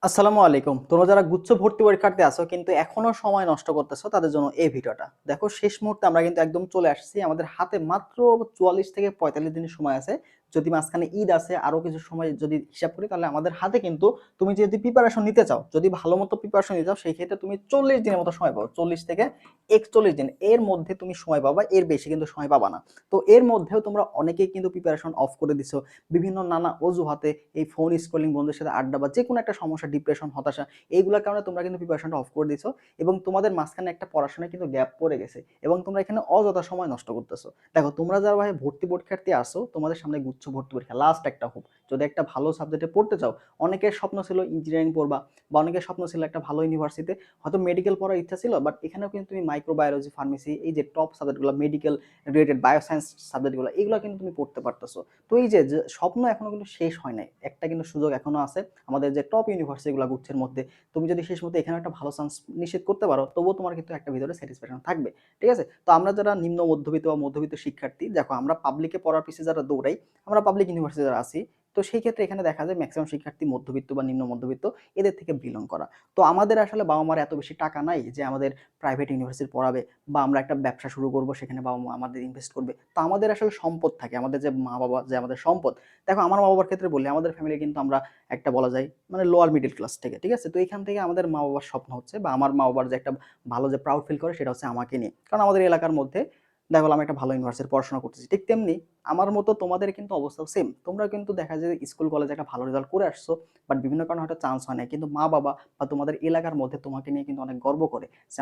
আসসালামু আলাইকুম। তোমরা যারা গুচ্ছ ভর্তি পরীক্ষার্থী আছো কিন্তু এখনো সময় নষ্ট করতেছো তাদের জন্য এই ভিডিওটা। দেখো শেষ মুহূর্তে আমরা কিন্তু একদম চলে আসছি। আমাদের হাতে মাত্র ৪৪ থেকে ৪৫ দিনের সময় আছে। যদি মাঝখানে ঈদ আছে আরো কিছু সময় যদি হিসাব করি তাহলে আমাদের হাতে কিন্তু তুমি যদি প্রিপারেশন নিতে চাও, যদি ভালোমতো প্রিপারেশন নিতে চাও সেই ক্ষেত্রে তুমি ৪০ দিনের মতো সময় পাবে। ৪০ থেকে ৪১ দিন এর মধ্যে তুমি সময় পাবা, এর বেশি কিন্তু সময় পাবা না। তো এর মধ্যেও তোমরা অনেকেই কিন্তু প্রিপারেশন অফ করে দিছো। বিভিন্ন নানা অজুহাতে এই ফোন স্ক্রলিং, বন্ধুদের সাথে আড্ডা বা যেকোনো একটা সমস্যা, ডিপ্রেশন, হতাশা এইগুলোর কারণে তোমরা কিন্তু প্রিপারেশনটা অফ করে দিছো এবং তোমাদের মাঝখানে একটা পড়াশোনায় কিন্তু গ্যাপ পড়ে গেছে এবং তোমরা এখানে অযথা সময় নষ্ট করতেছো। দেখো তোমরা যারা ভাই ভর্তি পরীক্ষার্থী আসো, তোমাদের সামনে গুচ্ছ ভর্তি পরীক্ষা লাস্ট একটা হোক, যদি একটা ভালো সাবজেক্টে পড়তে চাও, অনেকের স্বপ্ন ছিল ইঞ্জিনিয়ারিং পড়বা বা অনেকের স্বপ্ন ছিল একটা ভালো ইউনিভার্সিটিতে হয়তো মেডিকেল পড়ার ইচ্ছা ছিল, বাট এখানেও কিন্তু তুমি মাইক্রোবায়োলজি, ফার্মেসি, এই যে টপ সাবজেক্টগুলো, মেডিকেল রিলেটেড বায়োসায়েন্স সাবজেক্টগুলো, এগুলো কিন্তু তুমি পড়তে পারতেছো। তো এই যে স্বপ্ন এখনো কিন্তু শেষ হয় নাই, একটা কিন্তু সুযোগ এখনো আছে আমাদের যে টপ ইউনিভার্সিটিগুলো গুচ্ছের মধ্যে। তুমি যদি শেষ মতো এখানে একটা ভালো চান্স নিশ্চিত করতে পারো, তবুও তোমার কিন্তু একটা ভিতরে স্যাটিসফ্যাকশন থাকবে। ঠিক আছে? তো আমরা যারা নিম্ন মধ্যবিত্ত বা মধ্যবিত্ত শিক্ষার্থী, দেখো আমরা পাবলিকে পড়ার পিছিয়ে যারা দৌড়াই, আমরা পাবলিক ইউনিভার্সিটি যারা আছি, তো সেই ক্ষেত্রে এখানে দেখা যায় ম্যাক্সিমাম শিক্ষার্থী মধ্যবিত্ত বা নিম্ন মধ্যবিত্ত এদের থেকে বিলং করা। তো আমাদের আসলে বাবা মার এত বেশি টাকা নাই যে আমাদের প্রাইভেট ইউনিভার্সিটি পড়াবে বা আমরা একটা ব্যবসা শুরু করব, সেখানে বাবা মা আমাদের ইনভেস্ট করবে। তো আমাদের আসলে সম্পদ থাকে, আমাদের যে মা বাবা, যে আমাদের সম্পদ। দেখো আমার মা বাবার ক্ষেত্রে বলি, আমাদের ফ্যামিলি কিন্তু আমরা একটা বলা যায় মানে লোয়ার মিডল ক্লাস থেকে, ঠিক আছে? তো এখান থেকে আমাদের মা বাবার স্বপ্ন হচ্ছে বা আমার মা বাবার যে একটা ভালো যে প্রাউড ফিল করে সেটা হচ্ছে আমাকে নিয়ে, কারণ আমাদের এলাকার মধ্যে দেখো আমি একটা ভালো ইউনিভার্সিটি পড়াশোনা করতেছি। ঠিক তেমনি আমার মতো তোমাদের কিন্তু অবস্থাও সেম, তোমরা কিন্তু দেখা যায় স্কুল কলেজে একটা ভালো রেজাল্ট করে আসছো, বাট বিভিন্ন কারণে হয়তো চান্স হয় না, কিন্তু মা বাবা বা তোমাদের এলাকার মধ্যে তোমাকে নিয়ে কিন্তু অনেক গর্ব করে যে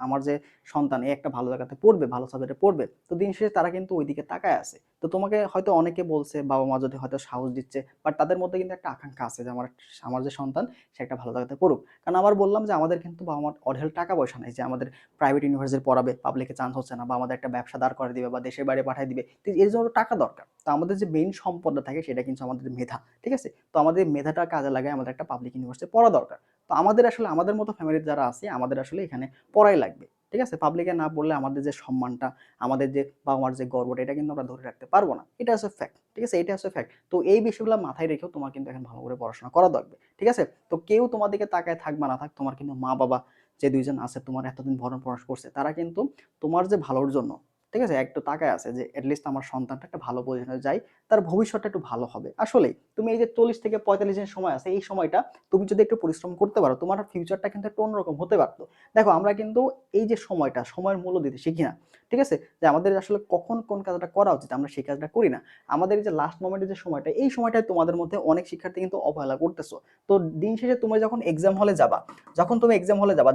আমার যে সন্তান এই একটা ভালো জায়গাতে পড়বে, ভালো সাবজেক্টে পড়বে। তো দিন শেষে তারা কিন্তু ওইদিকে তাকায় আছে। তো তোমাকে হয়তো অনেকে বলছে, বাবা মা যদি হয়তো সাহস দিচ্ছে, বাট তাদের মধ্যে কিন্তু একটা আকাঙ্ক্ষা আছে যে আমার আমার যে সন্তান সে একটা ভালো জায়গাতে পড়ুক। কারণ আবার বললাম যে আমাদের কিন্তু বাবা মার অঢেল টাকা পয়সা নাই যে আমাদের প্রাইভেট ইউনিভার্সিটি পড়াবে, পাবলিকে চান্স হচ্ছে না, বা আমাদের একটা ব্যবসা দাঁড় করে দিবে বা দেশের বাইরে পাঠিয়ে দিবে। তো এর জন্য টাকা দরকার। তো আমাদের যে মেইন সম্পদটা থাকে সেটা কিন্তু আমাদের মেধা। ঠিক আছে? তো আমাদের মেধাটা কাজে লাগায় আমাদের একটা পাবলিক ইউনিভার্সিটি পড়া দরকার। তো আমাদের আসলে আমাদের মতো ফ্যামিলির যারা আছে আমাদের আসলে এখানে পড়াই লাগবে। ঠিক আছে? পাবলিকে না পড়লে আমাদের যে সম্মানটা, আমাদের যে বাবা মার যে গর্বটা, এটা কিন্তু আমরা ধরে রাখতে পারবো না। এটা হচ্ছে ফ্যাক্ট। ঠিক আছে? এটা হচ্ছে ফ্যাক্ট। তো এই বিষয়গুলো মাথায় রেখেও তোমার কিন্তু এখন ভালো করে পড়াশোনা করা দরকার। ঠিক আছে? তো কেউ তোমার দিকে তাকায় থাক বা না থাক, তোমার কিন্তু মা বাবা যে দুইজন আছে তোমার এতদিন ভরণ পোষণ করছে, তারা কিন্তু তোমার যে ভালোর জন্য, ঠিক আছে, একটু তাকায় আছে যে এটলিস্ট আমার সন্তানটা একটা ভালো পজিশনে যায়, তার ভবিষ্যৎটা একটু ভালো হবে। আসলেই তুমি এই যে ৪০ থেকে ৪৫ দিনের সময় আছে, এই সময়টা তুমি যদি একটু পরিশ্রম করতে পারো, তোমার ফিউচারটা কিন্তু একটু অন্যরকম হতে পারতো। দেখো আমরা কিন্তু এই যে সময়টা, সময়ের মূল্য দিতে শিখি না। ঠিক আছে? যে আমাদের আসলে কখন কোন কাজটা করা উচিত আমরা সেই কাজটা করি না। আমাদের এই যে লাস্ট মোমেন্টের যে সময়টা, এই সময়টায় তোমাদের মধ্যে অনেক শিক্ষার্থী কিন্তু অবহেলা করতেছো। তো দিন শেষে তুমি যখন এক্সাম হলে যাবা,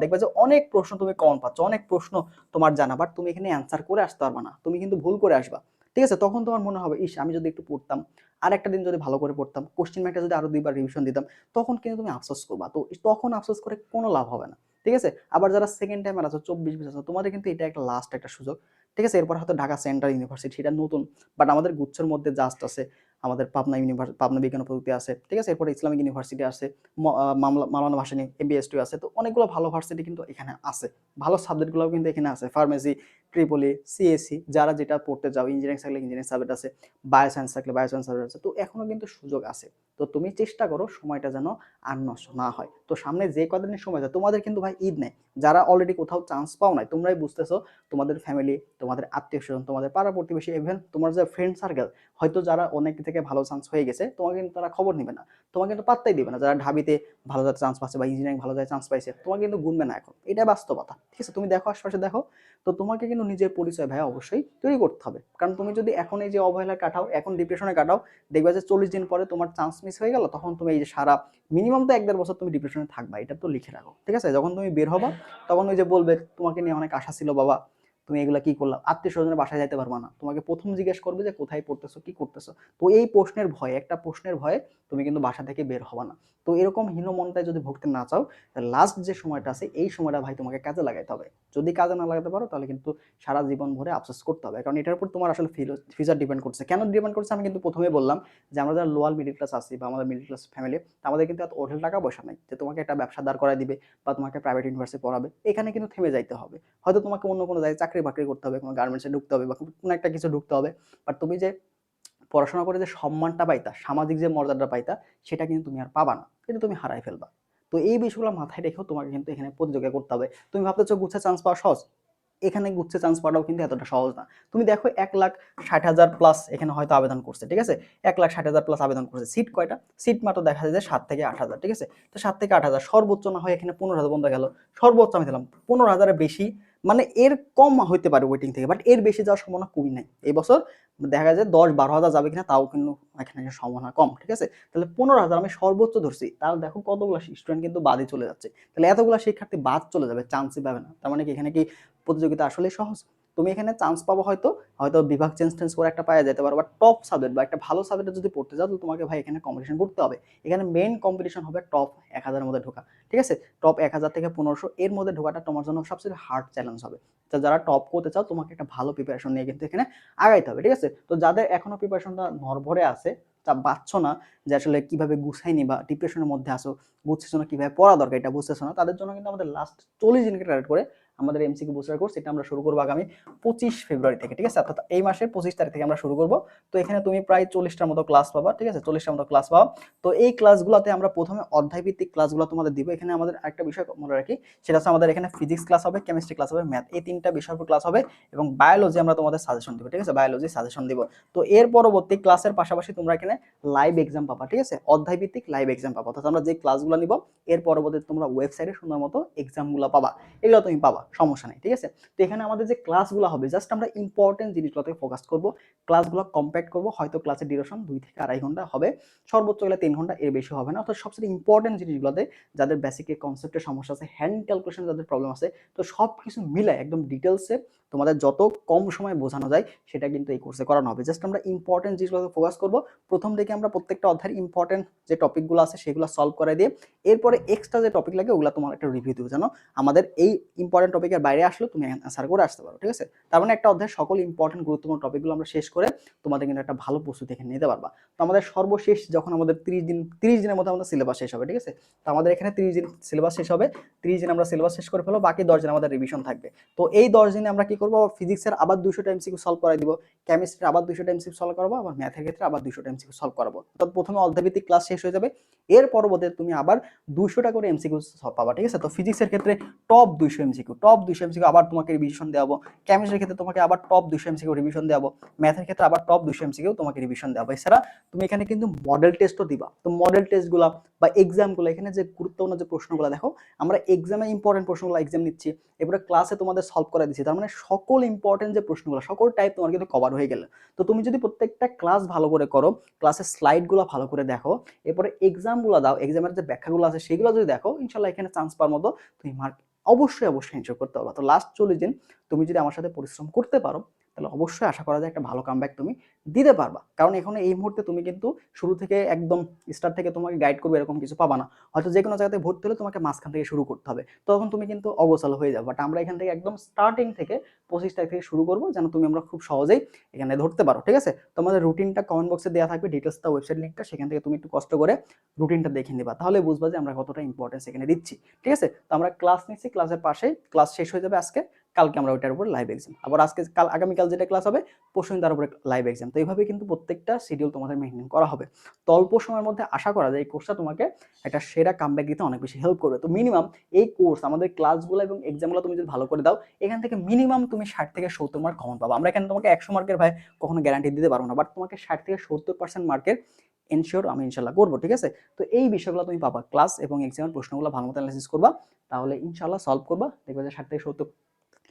দেখবে যে অনেক প্রশ্ন তুমি কমন পাচ্ছ, অনেক প্রশ্ন তোমার জানা, বাট তুমি এখানে অ্যান্সার করে আসতে পারবে না, তুমি কিন্তু ভুল করে আসবা। ঠিক আছে? তখন তোমার মনে হবে, ইস আমি যদি একটু পড়তাম, আর একটা দিন যদি ভালো করে পড়তাম, কোশ্চেন ব্যাংকটা যদি আরো ২ বার রিভিশন দিতাম, তখন কিন্তু তুমি আফসোস করবা। তো তখন আফসোস করে কোনো লাভ হবে না। ঠিক আছে? আবার যারা সেকেন্ড টাইমার আছো, ২৪-২০ আছো, তোমাদের কিন্তু এটা একটা লাস্ট একটা সুযোগ। ঠিক আছে? এরপর হয়তো ঢাকা সেন্ট্রাল ইউনিভার্সিটি, সেটা নতুন, বাট আমাদের গুচ্ছের মধ্যে জাস্ট আছে আমাদের পাবনা বিজ্ঞান ও প্রযুক্তি আছে। ঠিক আছে? এরপরে ইসলামিক ইউনিভার্সিটি আছে, মাওলানা ভাসানী এমবিএসটি আছে। তো অনেকগুলো ভালো ভার্সিটি কিন্তু এখানে আছে। ভালো সাবজেক্টগুলোও কিন্তু এখানে আছে। ফার্মেসি, ট্রিপলি, সিএসসি, যারা যেটা পড়তে চাও, ইঞ্জিনিয়ারিং থাকলে ইঞ্জিনিয়ারিং সাবজেক্ট আছে, বায়োসায়েন্স থাকলে বায়োসায়েন্স সাবজেক্ট আছে। তো এখনো কিন্তু সুযোগ আছে। তো তুমি চেষ্টা করো সময়টা যেন আর নষ্ট না হয়। তো সামনে যে কদিনের সময় আছে, তোমাদের কিন্তু ভাই ঈদ নেই। যারা অলরেডি কোথাও চান্স পাও নাই, তোমরাই বুঝতেছো, তোমাদের ফ্যামিলি, তোমাদের আত্মীয়-স্বজন, তোমাদের পাড়া প্রতিবেশী, ইভেন তোমার যে ফ্রেন্ড সার্কেল, হয়তো যারা অনেক থেকে ভালো চান্স হয়ে গেছে, তোমাকে কিন্তু তারা খবর নিবে না। তোমাকে কিন্তু পাত্তাই দিবে না। যারা ঢাবিতে ভালো জায়গায় চান্স পাচ্ছে বা ইঞ্জিনিয়ারিং ভালো জায়গায় চান্স পাইছে, তোমাকে কিন্তু গুনবে না এখন। এটা বাস্তবতা। ঠিক আছে? তুমি দেখো, আশপাশে দেখো। তো তোমাকে কিন্তু নিজের পরিচয় ভাই অবশ্যই তৈরি করতে হবে। কারণ তুমি যদি এখন এই যে অবহেলায় কাটাও, এখন ডিপ্রেশনে কাটাও, দেখবা যে ৪০ দিন পরে তোমার চান্স মিস হয়ে গেল, তখন তুমি এই যে সারা মিনিমাম তো ১-১.৫ বছর তুমি ডিপ্রেশনে থাকবা। এটা তো লিখে রাখো। ঠিক আছে? যখন তুমি বের হবা, তখন ওই যে বলবে তোমাকে নিয়ে অনেক আশা ছিল বাবা, তুমি এগুলা কি করলা? আত্মীয়-স্বজনের বাসায় যাইতে পারবা না। তোমাকে ১ম জিজ্ঞেস করবে যে কোথায় পড়তেছো, কি করতেছো? তো এই প্রশ্নের ভয়ে, একটা প্রশ্নের ভয়ে তুমি কিন্তু বাসা থেকে বের হবা না। তো এরকম হীনমন্যতায় যদি ভুগতে না চাও, লাস্ট যে সময়টা আছে এই সময়টা ভাই তোমাকে কাজে লাগাইতে হবে। যদি কাজে না লাগাতে পারো তাহলে কিন্তু সারা জীবন ভরে আফসোস করতে হবে। কারণ এটার উপর তোমার আসলে ফিউচার ডিপেন্ড করছে। কেন ডিপেন্ড করছে আমি কিন্তু ১ম এই বললাম যে আমরা যারা লোয়ার মিডল ক্লাস আছি বা আমাদের মিডল ক্লাস ফ্যামিলি, আমাদের কিন্তু এত অঢেল টাকা পয়সা নাই যে তোমাকে একটা ব্যবসা দাঁড় করায় দিবে বা তোমাকে প্রাইভেট ইউনিভার্সিটি পড়াবে। এখানে কিন্তু থেমে যাইতে হবে। হয়তো তোমাকে অন্য কোনো জায়গায় চাকরি-বাকরি করতে হবে, কোনো গার্মেন্টসে ঢুকতে হবে বা কোনো একটা কিছু ঢুকতে হবে। বাট তুমি যে পড়াশোনা করে যে সম্মানটা পাইতা, সামাজিক যে মর্যাদাটা পাইতা, সেটা কিন্তু তুমি আর পাবা না। এটা তুমি হারায় ফেলবা। তো এই বিষয়গুলো মাথায় রেখেও তোমাকে কিন্তু এখানে প্রতিযোগিতা করতে হবে। তুমি ভাবতেছো গুচ্ছে চান্স পাওয়া সহজ, এখানে গুচ্ছে চান্স পাওয়াটাও কিন্তু এতটা সহজ না। তুমি দেখো 1,60,000 প্লাস এখানে হয়তো আবেদন করছে, ঠিক আছে, 1,60,000 প্লাস আবেদন করছে, সিট কয়টা, সিট মাত্র দেখা যায় যে 7 থেকে 8,000, ঠিক আছে। তো 7 থেকে 8,000 সর্বোচ্চ না হয় এখানে 15,000 বন্ধ গেল, সর্বোচ্চ আমি দিলাম 15,000 এর বেশি, মানে এর কম হইতে পারে ওয়েটিং থেকে, বাট এর বেশি যাওয়ার সম্ভাবনা খুবই নাই। এই বছর দেখা যায় 10-12,000 যাবে কিনা তাও কিন্তু এখানে সম্ভাবনা কম, ঠিক আছে। তাহলে 15,000 আমি সর্বোচ্চ ধরছি, তাহলে দেখো কতগুলো স্টুডেন্ট কিন্তু বাদই চলে যাচ্ছে। তাহলে এতগুলো শিক্ষার্থী বাদ চলে যাবে, চান্সই পাবে না। তার মানে কি এখানে কি প্রতিযোগিতা আসলেই সহজ? তুমি এখানে চান্স পাবো হয়তো, হয়তো বিভাগ চেঞ্জ টেঞ্জ করে একটা পাওয়া যেতে পারো, বাট টপ সাবজেক্ট বা একটা ভালো সাবজেক্টে যদি পড়তে যাও, তো তোমাকে ভাই এখানে কম্পিটিশন করতে হবে। এখানে মেইন কম্পিটিশন হবে টপ 1,000 এর মধ্যে ঢোকা, ঠিক আছে। টপ 1,000 থেকে 1500 এর মধ্যে ঢোকাটা তোমার জন্য সবচেয়ে হার্ড চ্যালেঞ্জ হবে। তো যারা টপ করতে চাও, তোমাকে একটা ভালো প্রিপারেশন নিয়ে কিন্তু এখানে আগাইতে হবে, ঠিক আছে। তো যাদের এখনো প্রিপারেশনটা নড়বড়ে আছে, তা পাচ্ছ না যে আসলে কিভাবে গুছাই নিবা, ডিপ্রেশনের মধ্যে আসো, বুঝতেছো না কিভাবে পড়া দরকার, এটা বুঝতেছো না, তাদের জন্য কিন্তু আমাদের লাস্ট 40 দিনকে টার্গেট করে আমাদের এমসিকিউ বুস্টার কোর্স, এটা আমরা শুরু করবো আগামী 25 ফেব্রুয়ারি থেকে, ঠিক আছে। অর্থাৎ এই মাসের 25 তারিখ থেকে আমরা শুরু করব। তো এখানে তুমি প্রায় 40টার মতো ক্লাস পাবা, ঠিক আছে, 40টার মতো ক্লাস পাবা। তো এই ক্লাসগুলোতে আমরা প্রথমে অধ্যায়ভিত্তিক ক্লাসগুলো তোমাদের দিব। এখানে আমাদের একটা বিষয় মনে রাখি, সেটা হচ্ছে আমাদের এখানে ফিজিক্স ক্লাস হবে, কেমিস্ট্রি ক্লাস হবে, ম্যাথ, এই তিনটা বিষয়ের উপর ক্লাস হবে, এবং বায়োলজি আমরা তোমাদের সাজেশন দিব, ঠিক আছে, বায়োলজি সাজেশন দিব। তো এর পরবর্তী ক্লাসের পাশাপাশি তোমরা এখানে লাইভ এক্সাম পাবা, ঠিক আছে, অধ্যায়ভিত্তিক লাইভ এক্সাম পাবা। অর্থাৎ আমরা যে ক্লাসগুলো নিব এর পরবর্তী তোমরা ওয়েবসাইটে সুন্দর মতো এক্সামগুলো পাবা, এগুলো তুমি পাবা, সমস্যা নেই, ঠিক আছে। তো এখানে আমাদের যে ক্লাসগুলো হবে, জাস্ট আমরা ইম্পর্টেন্ট জিনিসগুলোতে ফোকাস করব, ক্লাসগুলো কম্প্যাক্ট করব, হয়তো ক্লাসের ডিউরেশন 2 থেকে 2.5 ঘন্টা হবে, সর্বোচ্চ গেলে 3 ঘন্টা, এর বেশি হবে না। অর্থাৎ সবচেয়ে ইম্পর্টেন্ট জিনিসগুলোতে, যাদের বেসিকে কনসেপ্টের সমস্যা আছে, হ্যান্ড ক্যালকুলেশন যাদের প্রবলেম আছে, তো সব কিছু মিলে একদম ডিটেলসে তোমাদের যত কম সময়ে বোঝানো যায় সেটা কিন্তু এই কোর্সে করানো হবে। জাস্ট আমরা ইম্পর্টেন্ট জিনিসগুলোতে ফোকাস করব। প্রথম থেকে আমরা প্রত্যেকটা অধ্যায়ের ইম্পর্টেন্ট যে টপিকগুলো আছে সেগুলো সলভ করে দিয়ে, এরপরে এক্সট্রা যে টপিক লাগে ওগুলো তোমার একটা রিভিউ দিব, যেন আমাদের এই ইম্পর্টেন্ট টপিকের বাইরে আসলে তুমি অ্যান্সার করে আসতে পারো, ঠিক আছে। তার মানে একটা অধ্যায়ের সকল ইম্পর্টেন্ট গুরুত্বপূর্ণ টপিকগুলো আমরা শেষ করে তোমাদের কিন্তু একটা ভালো প্রস্তুতি এখানে নিতে পারবা। তো আমাদের সর্বশেষ যখন আমাদের 30 দিনের মধ্যে আমাদের সিলেবাস শেষ হবে, ঠিক আছে। তো আমাদের এখানে 30 দিন সিলেবাস শেষ হবে, 30 দিন আমরা সিলেবাস শেষ করে ফেলবো, বাকি 10 দিন আমাদের রিভিশন থাকবে। তো এই 10 দিনে আমরা কি করবো, ফিজিক্সের আবার 200টা এমসিকিউ সলভ করাই দিব, কেমিস্ট্রির আবার 200টা এমসিকিউ সলভ করাবো, আবার ম্যাথের ক্ষেত্রে আবার 200টা এমসিকিউ সলভ করাবো। অর্থাৎ প্রথমে অধ্যায়ভিত্তিক ক্লাস শেষ হয়ে যাবে, এর পরবর্তীতে তুমি আবার 200টা করে এমসিকিউ পাবা, ঠিক আছে। তো ফিজিক্সের ক্ষেত্রে টপ 200 এমসিকিউ, টপ 200 এমসিকিউ আবার তোমাকে রিভিশন দেওয়াবো, কেমিস্ট্রির ক্ষেত্রে তোমাকে আবার টপ 200 এমসিকিউ রিভিশন দেওয়াবো, ম্যাথের ক্ষেত্রে আবার টপ 200 এমসিকিউ তোমাকে রিভিশন দেওয়াবো। এছাড়া তুমি এখানে কিন্তু মডেল টেস্টও দিবা। তো মডেল টেস্টগুলো বা এক্সামগুলো, এখানে যে গুরুত্বপূর্ণ যে প্রশ্নগুলো, দেখো আমরা এক্সামে ইম্পর্টেন্ট প্রশ্নগুলো এক্সাম নিচ্ছি, এরপরে ক্লাসে তোমাদের সলভ করে দিচ্ছি, তার মানে সকল ইম্পর্টেন্ট যে প্রশ্নগুলো, সকল টাইপ তোমার কিন্তু কভার হয়ে গেল। তো তুমি যদি প্রত্যেকটা ক্লাস ভালো করে করো, ক্লাসের স্লাইডগুলো ভালো করে দেখো, এরপরে এক্সামগুলো দাও, এক্সামের যে ব্যাখ্যাগুলো আছে সেগুলো যদি দেখো, ইনশাল্লাহ এখানে চান্স পাওয়ার মতো তুমি মার্ক অবশ্যই অবশ্যই এনশিওর করতে পারবে। তো লাস্ট 40 দিন তুমি যদি আমার সাথে পরিশ্রম করতে পারো, তাহলে অবশ্যই আশা করা যায় একটা ভালো কামব্যাক তুমি দিতে পারবা। কারণ এখন এই মুহূর্তে তুমি কিন্তু শুরু থেকে একদম স্টার্ট থেকে তোমাকে গাইড করবে এরকম কিছু পাবা না। হয়তো যে কোনো জায়গাতে ভর্তি হলে তোমাকে মাঝখান থেকে শুরু করতে হবে, তখন তুমি কিন্তু অগোছালো হয়ে যাবে। বাট আমরা এখান থেকে একদম স্টার্টিং থেকে 25 তারিখ থেকে শুরু করবো, যেন তুমি আমরা খুব সহজেই এখানে ধরতে পারো, ঠিক আছে। তোমাদের রুটিনটা কমেন্ট বক্সে দেওয়া থাকবে, ডিটেলসটা, ওয়েবসাইট লিঙ্কটা, সেখান থেকে তুমি একটু কষ্ট করে রুটিনটা দেখে নিবা, তাহলে বুঝবা যে আমরা কতটা ইম্পর্টেন্স এখানে দিচ্ছি, ঠিক আছে। তো আমরা ক্লাস নিচ্ছি, ক্লাসের পাশেই ক্লাস শেষ হয়ে যাবে আজকে, কালকে আমরা ওইটার উপর লাইভ এক্সাম, আবার আজকে আগামীকাল যেটা ক্লাস হবে পরশুদিন তার উপরে লাইভ এক্সাম। তো এইভাবে কিন্তু প্রত্যেকটা শিডিউল তোমাদের মেনটেন করা হবে। তো অল্প সময়ের মধ্যে আশা করা যায় এই কোর্সটা তোমাকে একটা সেরা কামব্যাক দিতে অনেক বেশি হেল্প করবে। তো মিনিমাম এই কোর্স, আমাদের ক্লাসগুলো এবং এক্সামগুলো তুমি যদি ভালো করে দাও, এখান থেকে মিনিমাম তুমি 60 থেকে 70 মার্ক কমন পাবা। আমরা এখানে তোমাকে 100 মার্কের ভাই কখনো গ্যারান্টি দিতে পারবো না, বাট তোমাকে 60 থেকে 70% মার্কের এনশিওর আমি ইনশাল্লাহ করবো, ঠিক আছে। তো এই বিষয়গুলো তুমি পাবা, ক্লাস এবং এক্সামের প্রশ্নগুলো ভালো মতো অ্যানালাইসিস করবা, তাহলে ইনশাল্লাহ সলভ করবা, দেখবে যে 60 থেকে 70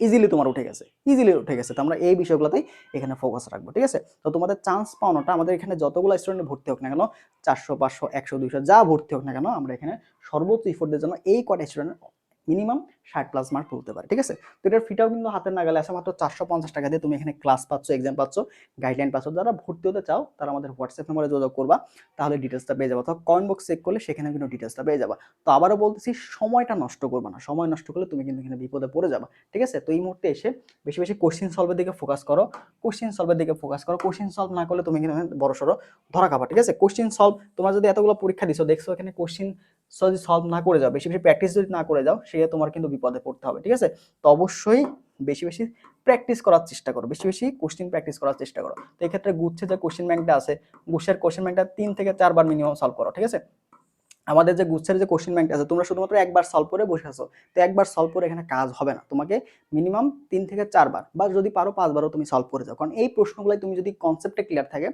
ইজিলি তোমার উঠে গেছে, ইজিলি উঠে গেছে। তো আমরা এই বিষয়গুলোতেই এখানে ফোকাস রাখবো, ঠিক আছে। তো তোমাদের চান্স পাওয়ানোটা, আমাদের এখানে যতগুলো স্টুডেন্ট ভর্তি হোক না কেন, 400 500 100 200 যা ভর্তি হোক না কেন, আমরা এখানে সর্বোচ্চ ইফোর্টের জন্য এই কটা স্টুডেন্ট মিনিমাম 60+ মার্ক তুলতে পারে, ঠিক আছে। তো এটার ফিটাও কিন্তু হাতের নাগালে আছে, মাত্র 450 টাকা দিয়ে তুমি এখানে ক্লাস পাচ্ছ, এক্সাম পাচ্ছ, গাইডলাইন পাচ্ছ। যারা ভর্তি হতে চাও তারা আমাদের হোয়াটসঅ্যাপ নম্বরে যোগাযোগ করবা, তাহলে ডিটেলসটা পেয়ে যাবো। তো কমেন্ট বক্স চেক করলে সেখানে কিন্তু ডিটেলসটা পেয়ে যাবা। তো আবারও বলতেছি, সময়টা নষ্ট করবে না, সময় নষ্ট করলে তুমি কিন্তু এখানে বিপদে পড়ে যাবা, ঠিক আছে। তো এই মুহূর্তে এসে বেশি বেশি কোশ্চেন সলভের দিকে ফোকাস করো, কোশ্চেন সলভের দিকে ফোকাস করো। কোশ্চেন সলভ না করলে তুমি কিন্তু বড় সড়ো ধরা খাবা, ঠিক আছে। কোশ্চেন সলভ, তোমার যদি এতগুলো পরীক্ষা দিছো, দেখছো এখানে কোশ্চেন যদি সলভ না করে যাও, বেশি বেশি প্র্যাকটিস যদি না করে যাও, সে তোমার কিন্তু বিপদে পড়তে হবে, ঠিক আছে। তো অবশ্যই বেশি বেশি প্র্যাকটিস করার চেষ্টা করো, বেশি বেশি কোশ্চেন প্র্যাকটিস করার চেষ্টা করো। তো এই ক্ষেত্রে গুচ্ছে যে কোশ্চেন ব্যাংকটা আছে, গুচ্ছের কোশ্চেন ব্যাংকটা 3 থেকে 4 বার মিনিমাম সলভ করো, ঠিক আছে। আমাদের যে গুচ্ছের যে কোশ্চেন ব্যাংক আছে তোমরা শুধুমাত্র একবার সলভ করে বসে আছো, তো একবার সলভ করে এখানে কাজ হবে না, তোমাকে মিনিমাম 3 থেকে 4 বার বা যদি পারো 5বারও তুমি সলভ করে যাও, কারণ এই প্রশ্নগুলো তুমি যদি কনসেপ্টে ক্লিয়ার থাকে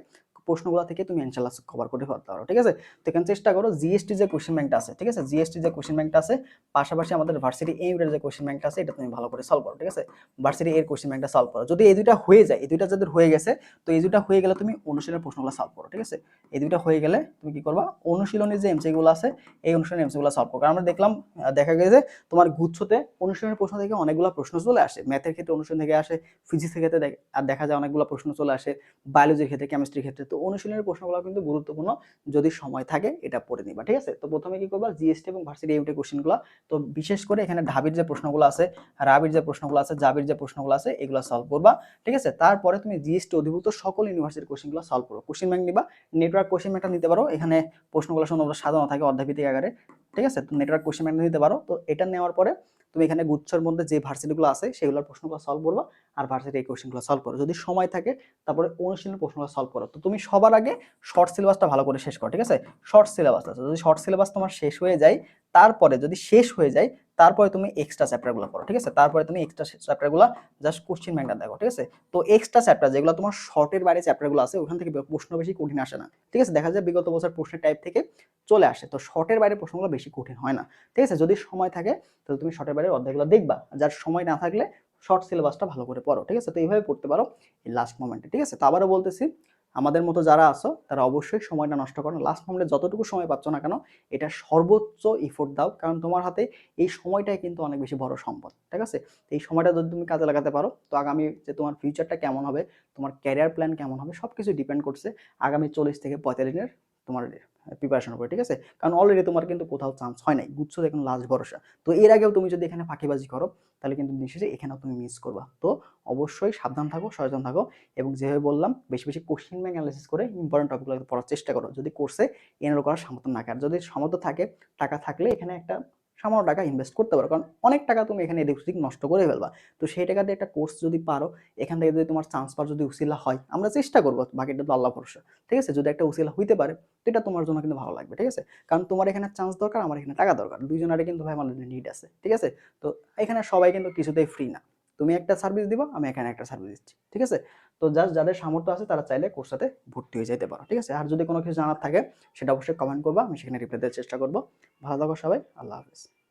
প্রশ্নগুলো থেকে তুমি ইনশাআল্লাহ কভার করে ফেলতে পারো, ঠিক আছে। তো এখানে চেষ্টা করো জিএসটি যে কোশ্চেন ব্যাংকটা আছে, ঠিক আছে, জিএসটি যে কোশ্চেন ব্যাংকটা আছে পাশাপাশি আমাদের ভার্সিটি এইমের যে কোশ্চেন ব্যাংকটা আছে এটা তুমি ভালো করে সলভ করো, ঠিক আছে। ভার্সিটি এর কোশ্চেন ব্যাংকটা সলভ করো, যদি এই দুইটা হয়ে যায়, এই দুইটা যাদের হয়ে গেছে, তো এই দুইটা হয়ে গেলে তুমি অনুশীলনের প্রশ্নগুলো সলভ করো, ঠিক আছে। এই দুইটা হয়ে গেলে তুমি কি করবা, অনুশীলনের যে এমসিকিউগুলো আছে এই অনুশীলনের এমসিকিউগুলো সলভ করো। কারণ আমরা দেখলাম দেখা গেছে তোমার গুচ্ছতে অনুশীলনের প্রশ্ন থেকে অনেকগুলো প্রশ্ন চলে আসে, ম্যাথের ক্ষেত্রে অনুশীলন থেকে আসে, ফিজিক্সের ক্ষেত্রে আর দেখা যায় অনেকগুলো প্রশ্ন চলে আসে, বায়োলজির ক্ষেত্রে, কেমিস্ট্রির ক্ষেত্রে। তো অনুশীলনের প্রশ্নগুলো কিন্তু গুরুত্বপূর্ণ, যদি সময় থাকে এটা পড়ে নিবা, ঠিক আছে। তো প্রথমে কি করবা, জিএসটি এবং ভার্সিটি ইউনিটের কোশ্চেনগুলো, তো বিশেষ করে এখানে ঢাবির যে প্রশ্নগুলো আছে, রাবির যে প্রশ্নগুলো আছে, জাবির যে প্রশ্নগুলো আছে এগুলো সলভ করবা, ঠিক আছে। তারপরে তুমি জিএসটি অধিভুক্ত সকল ইউনিভার্সিটির কোশ্চেনগুলো সলভ করো। কোশ্চেন ব্যাংক নিবা, নেটওয়ার্ক কোশ্চেন ব্যাংকটা নিতে পারো, এখানে প্রশ্নগুলো সম্ভবত সাজানো থাকে অধ্যায়ভিত্তিক আকারে, ঠিক আছে। তো নেটওয়ার্ক কোশ্চেন ব্যাংক নিতে পারো। তো এটা নেওয়ার পরে তুমি এখানে গুচ্ছের মধ্যে যে ভার্সিটিগুলো আছে সেগুলোর প্রশ্নগুলো সলভ করবা, আর ভার্সিটি এই কোশ্চেনগুলো সলভ করো, যদি সময় থাকে তারপরে অনুশীলনের প্রশ্নগুলো সলভ করো। তো তুমি সবার আগে শর্ট সিলেবাসটা ভালো করে শেষ করো, ঠিক আছে। শর্ট সিলেবাস আছে, যদি শর্ট সিলেবাস তোমার শেষ হয়ে যায়, তারপরে যদি শেষ হয়ে যায় তারপরে তুমি এক্সট্রা চ্যাপ্টারগুলো পড়ো, ঠিক আছে। তারপরে তুমি এক্সট্রা চ্যাপ্টারগুলো জাস্ট কোশ্চেন ব্যাংকটা দেখো, ঠিক আছে। তো এক্সট্রা চ্যাপ্টার যেগুলো তোমার শর্টের বাইরে চ্যাপ্টারগুলো আছে ওখান থেকে প্রশ্ন বেশি কঠিন আসে না, ঠিক আছে। দেখা যায় বিগত বছর প্রশ্নের টাইপ থেকে চলে আসে, তো শর্টের বাইরে প্রশ্নগুলো বেশি কঠিন হয় না, ঠিক আছে। যদি সময় থাকে তাহলে তুমি শর্টের বাইরে অধ্যায়গুলো দেখবা, যার সময় না থাকলে শর্ট সিলেবাসটা ভালো করে পড়ো, ঠিক আছে। তো এইভাবে পড়তে পারো এই লাস্ট মোমেন্টে, ঠিক আছে। তো আবারও বলতেছি, আমাদের মতো যারা আছো তারা অবশ্যই সময়টা নষ্ট করো না, লাস্ট মোমেন্টে যতটুকু সময় পাচ্ছ না কেন এটা সর্বোচ্চ ইফোর্ট দাও, কারণ তোমার হাতে এই সময়টাই কিন্তু অনেক বেশি বড় সম্পদ, ঠিক আছে। এই সময়টা যদি তুমি কাজে লাগাতে পারো তো আগামী যে তোমার ফিউচারটা কেমন হবে, তোমার ক্যারিয়ার প্ল্যান কেমন হবে, সবকিছু ডিপেন্ড করছে আগামী 40 থেকে 45 দিনের তোমার প্রিপারেশন করে, ঠিক আছে। কারণ অলরেডি তোমার কিন্তু কোথাও চান্স হয় নাই, গুচ্ছ এখন লাস্ট ভরসা। তো এর আগেও তুমি যদি এখানে ফাঁকিবাজি করো তাহলে কিন্তু নিশ্চয়ই এখানেও তুমি মিস করবা। তো অবশ্যই সাবধান থাকো, সচেতন থাকো, এবং যেভাবে বললাম বেশি বেশি কোশ্চেন ব্যাংক অ্যানালাইসিস করে ইম্পর্টেন্ট টপিকগুলো পড়ার চেষ্টা করো, যদি কোর্সে এনরোল করার সামর্থ্য না থাকে। আর যদি সামর্থ্য থাকে, টাকা থাকলে এখানে একটা সামান্য টাকা ইনভেস্ট করতে পারো, কারণ অনেক টাকা তুমি এখানে এদিক ওদিক নষ্ট করে ফেলবা। তো সেই টাকা দিয়ে একটা কোর্স যদি পারো, এখান থেকে যদি তোমার চান্স পাওয়ার যদি উসিলা হয়, আমরা চেষ্টা করবো, বাকিটা তো আল্লাহ ভরসা, ঠিক আছে। যদি একটা উসিলা হইতে পারে তো এটা তোমার জন্য কিন্তু ভালো লাগবে, ঠিক আছে। কারণ তোমার এখানে চান্স দরকার, আমার এখানে টাকা দরকার, দুইজনের কিন্তু ভাই আমাদের নিড আছে, ঠিক আছে। তো এখানে সবাই কিন্তু কিছুতেই ফ্রি না, তুমি একটা সার্ভিস দিবা, আমি এখানে একটা সার্ভিস দিচ্ছি, ঠিক আছে। তো জাস্ট যাদের সামর্থ্য আছে তারা চাইলে কোর্সটাতে ভর্তি হয়ে যেতে পারো, ঠিক আছে। আর যদি কোনো কিছু জানার থাকে সেটা অবশ্যই কমেন্ট করবা, আমি সেখানে রিপ্লাই দেওয়ার চেষ্টা করবো। ভালো থাকো সবাই, আল্লাহ হাফেজ।